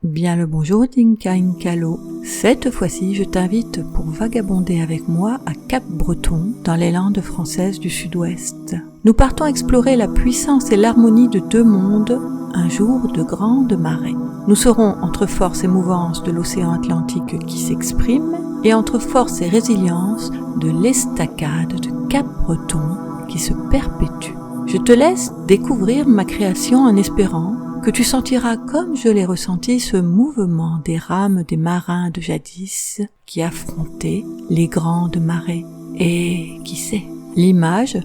Bien le bonjour Dinka Inkalo. Cette fois-ci, je t'invite pour vagabonder avec moi à Cap-Breton, dans les Landes françaises du Sud-Ouest. Nous partons explorer la puissance et l'harmonie de deux mondes, un jour de grande marée. Nous serons entre force et mouvance de l'océan Atlantique qui s'exprime et entre force et résilience de l'estacade de Cap-Breton qui se perpétue. Je te laisse découvrir ma création en espérant que tu sentiras comme je l'ai ressenti ce mouvement des rames des marins de jadis qui affrontaient les grandes marées. Et qui sait, l'image,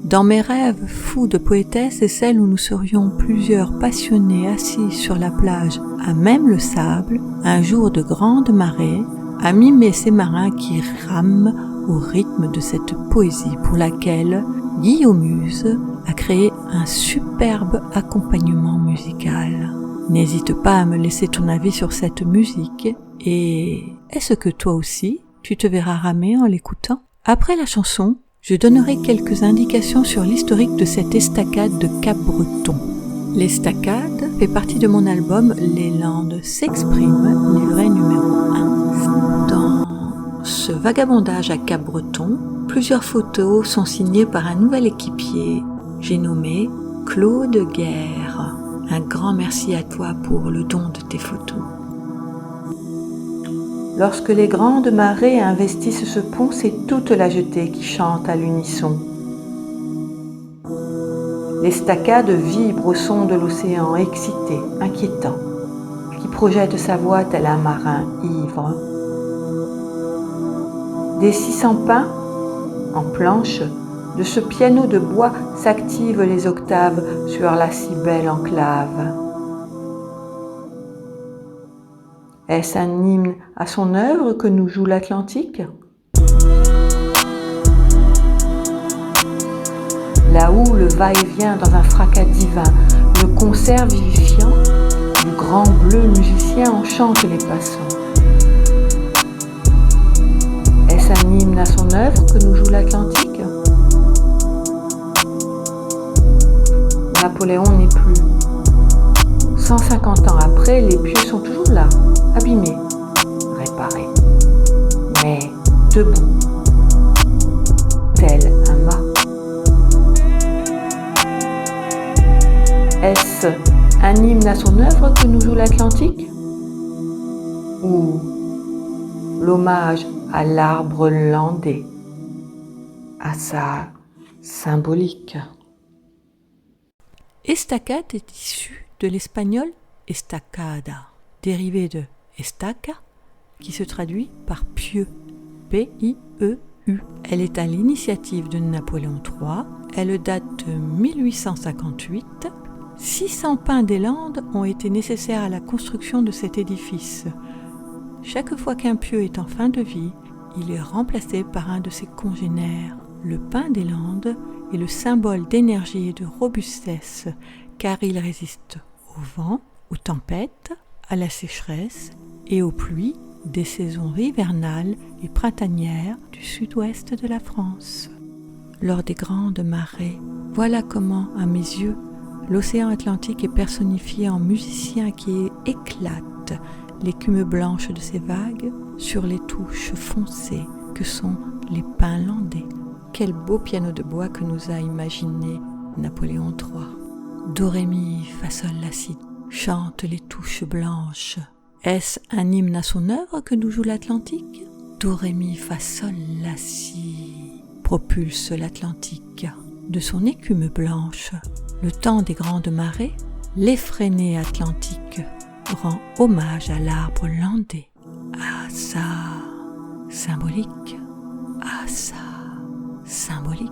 dans mes rêves fous de poétesse, est celle où nous serions plusieurs passionnés assis sur la plage à même le sable, un jour de grande marée, à mimer ces marins qui rament au rythme de cette poésie pour laquelle Guillaume Muse a créé un superbe accompagnement musical. N'hésite pas à me laisser ton avis sur cette musique et est-ce que toi aussi tu te verras ramer en l'écoutant? Après la chanson, je donnerai quelques indications sur l'historique de cette estacade de Cap-Breton. L'estacade fait partie de mon album Les Landes s'expriment, livret numéro 1. Dans ce vagabondage à Cap-Breton, plusieurs photos sont signées par un nouvel équipier, j'ai nommé Claude Guerre. Un grand merci à toi pour le don de tes photos. Lorsque les grandes marées investissent ce pont, c'est toute la jetée qui chante à l'unisson. L'estacade vibre au son de l'océan excité, inquiétant, qui projette sa voix tel un marin ivre. Des 600 pins, en planche, de ce piano de bois s'activent les octaves sur la si belle enclave. Est-ce un hymne à son œuvre que nous joue l'Atlantique? La houle va-et-vient dans un fracas divin, le concert vivifiant du grand bleu musicien enchante les passants. Est-ce un hymne à son œuvre que nous joue l'Atlantique? Napoléon n'est plus. 150 ans après, les pieux sont toujours là, abîmés, réparés, mais debout, tel un mât. Est-ce un hymne à son œuvre que nous joue l'Atlantique? Ou l'hommage à l'arbre landais, à sa symbolique? Estacade est issue de l'espagnol estacada, dérivé de estaca, qui se traduit par pieu, P-I-E-U. Elle est à l'initiative de Napoléon III, elle date de 1858. 600 pins des Landes ont été nécessaires à la construction de cet édifice. Chaque fois qu'un pieu est en fin de vie, il est remplacé par un de ses congénères. Le pin des Landes est le symbole d'énergie et de robustesse, car il résiste au vent, aux tempêtes, à la sécheresse et aux pluies des saisons hivernales et printanières du sud-ouest de la France. Lors des grandes marées, voilà comment, à mes yeux, l'océan Atlantique est personnifié en musicien qui éclate l'écume blanche de ses vagues sur les touches foncées que sont les pins landais. Quel beau piano de bois que nous a imaginé Napoléon III. Do, ré, mi, fa, sol, la, si, chante les touches blanches. Est-ce un hymne à son œuvre que nous joue l'Atlantique? Do, ré, mi, fa, sol, la, si, propulse l'Atlantique. De son écume blanche, le temps des grandes marées, l'effréné Atlantique rend hommage à l'arbre landais, à sa symbolique, à sa symbolique.